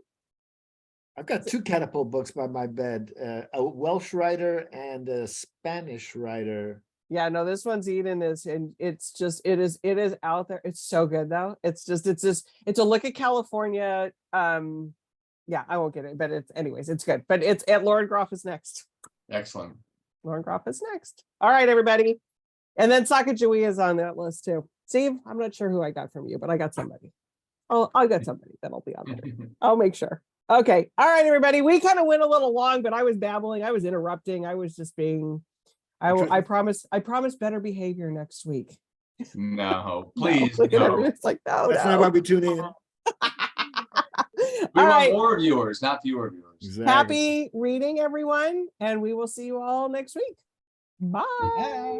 I've got two Catapult books by my bed, a Welsh writer and a Spanish writer. Yeah, no, this one's Eden and it is out there. It's so good though. It's a look at California. Yeah, I won't get it, but it's good. But it's at Lauren Groff is next. Excellent. Lauren Groff is next. All right, everybody. And then Sacagawea is on that list too. Steve, I'm not sure who I got from you, but I got somebody. I got somebody that'll be on there. I'll make sure. Okay. All right, everybody. We kind of went a little long, but I was babbling. I was interrupting. I was just being. I promise better behavior next week. No, No, please. look at No. it. It's like, no, That's not no. why we tune in. We All want right. more viewers, not fewer viewers. Exactly. Happy reading, everyone. And we will see you all next week. Bye. Bye.